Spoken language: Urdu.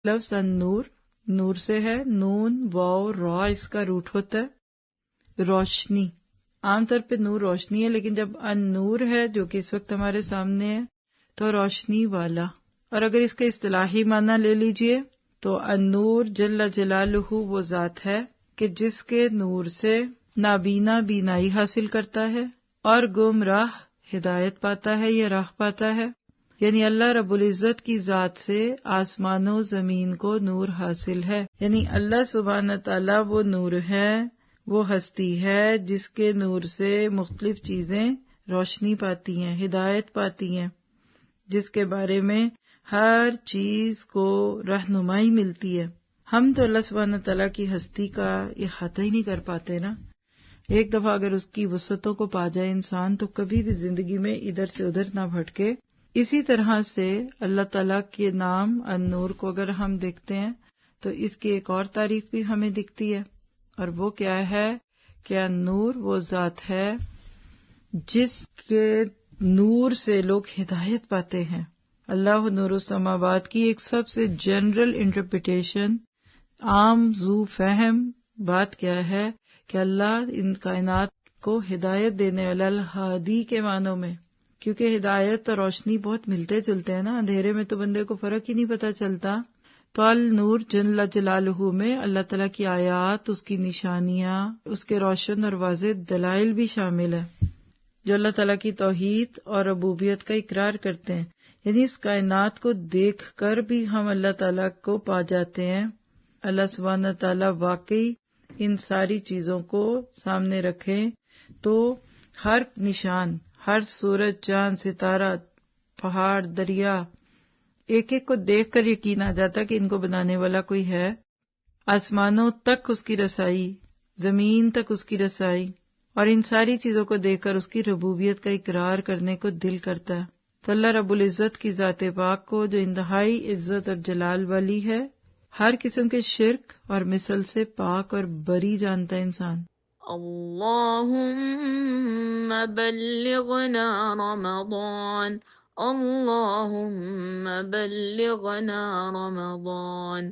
لفظ النور نور سے ہے، نون واو را اس کا روٹ ہوتا ہے، روشنی. عام طور پہ نور روشنی ہے، لیکن جب النور ہے جو کہ اس وقت ہمارے سامنے ہے تو روشنی والا. اور اگر اس کا اصطلاحی معنی لے لیجئے تو النور جل جلالہ وہ ذات ہے کہ جس کے نور سے نابینا بینائی حاصل کرتا ہے اور گمراہ ہدایت پاتا ہے یا راہ پاتا ہے. یعنی اللہ رب العزت کی ذات سے آسمان و زمین کو نور حاصل ہے. یعنی اللہ سبحانہ تعالیٰ وہ نور ہے، وہ ہستی ہے جس کے نور سے مختلف چیزیں روشنی پاتی ہیں، ہدایت پاتی ہیں، جس کے بارے میں ہر چیز کو رہنمائی ملتی ہے. ہم تو اللہ سبحانہ تعالیٰ کی ہستی کا احاطہ ہی نہیں کر پاتے نا. ایک دفعہ اگر اس کی وسعتوں کو پا جائے انسان تو کبھی بھی زندگی میں ادھر سے ادھر نہ بھٹکے. اسی طرح سے اللہ تعالیٰ کے نام النور کو اگر ہم دیکھتے ہیں تو اس کی ایک اور تعریف بھی ہمیں دکھتی ہے، اور وہ کیا ہے کہ النور وہ ذات ہے جس کے نور سے لوگ ہدایت پاتے ہیں. اللہ نور السماوات کی ایک سب سے جنرل انٹرپریٹیشن، عام ذو فہم بات کیا ہے کہ اللہ ان کائنات کو ہدایت دینے والا الہادی کے معنوں میں، کیونکہ ہدایت اور روشنی بہت ملتے جلتے ہیں نا، اندھیرے میں تو بندے کو فرق ہی نہیں پتہ چلتا. تو النور جل جلالہ میں اللہ تعالیٰ کی آیات، اس کی نشانیاں، اس کے روشن اور واضح دلائل بھی شامل ہیں جو اللہ تعالیٰ کی توحید اور ربوبیت کا اقرار کرتے ہیں. یعنی اس کائنات کو دیکھ کر بھی ہم اللہ تعالیٰ کو پا جاتے ہیں. اللہ سبحانہ تعالیٰ واقعی ان ساری چیزوں کو سامنے رکھیں تو ہر نشان، ہر سورج، چاند، ستارہ، پہاڑ، دریا، ایک ایک کو دیکھ کر یقین آ جاتا کہ ان کو بنانے والا کوئی ہے. آسمانوں تک اس کی رسائی، زمین تک اس کی رسائی، اور ان ساری چیزوں کو دیکھ کر اس کی ربوبیت کا اقرار کرنے کو دل کرتا ہے. تو اللہ رب العزت کی ذات پاک کو جو انتہائی عزت اور جلال والی ہے، ہر قسم کے شرک اور مثل سے پاک اور بری جانتا ہے انسان. اللهم بلغنا رمضان، اللهم بلغنا رمضان.